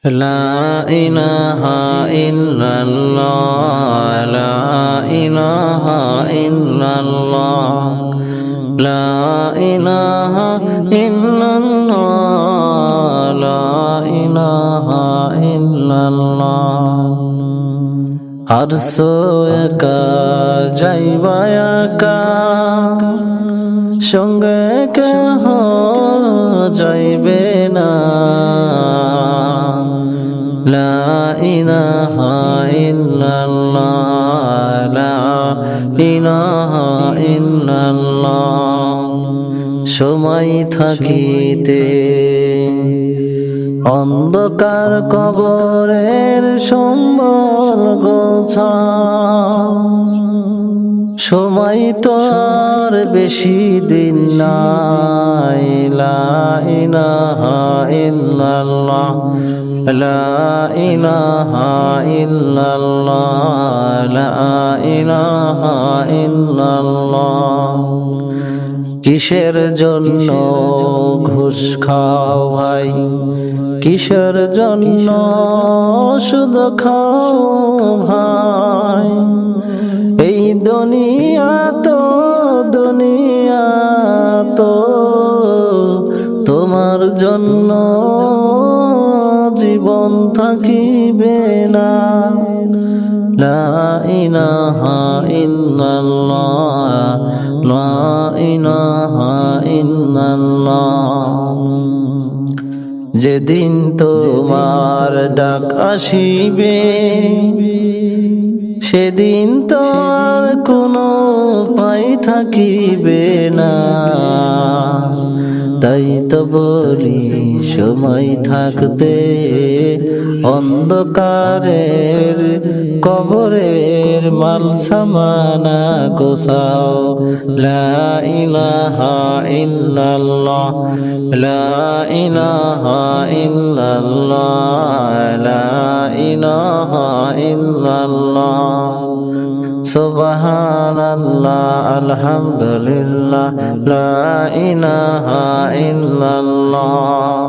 لا إله إلا الله لا إله إلا الله لا إله إلا الله لا إله إلا الله আরশ একা যাইবা একা সঙ্গে কেহ যাইবে না লা ইলাহা ইল্লাল্লাহ লা ইলাহা ইল্লাল্লাহ সময় থাকিতে অন্ধকার কবরের সম্বল গোছা সময় তো আর বেশি দিন নাই লা ইলাহা ইল্লাল্লাহ লা ইলাহা ইল্লাল্লাহ লা ইলাহা ইল্লাল্লাহ কিসের জন্য ঘুষ খাও ভাই কিসের জন্য সুদ খাও ভাই এই দুনিয়া তো তোমার জন্য জীবন থাকিবে না লা ইলাহা ইল্লাল্লাহ লা ইলাহা ইল্লাল্লাহ যেদিন তোমার ডাক আসিবে সেদিন তো আর কোনো উপায় থাকিবে না তাই তো বলি সময় থাকতে অন্ধকারের কবরের মাল সামানা গোছাও লা ইলাহা ইল্লাল্লাহ লা ইলাহা ইল্লাল্লাহ লা ইলাহা ইল্লাল্লাহ সুবহানাল্লাহ আলহামদুলিল্লাহ লা ইলাহা ইল্লাল্লাহ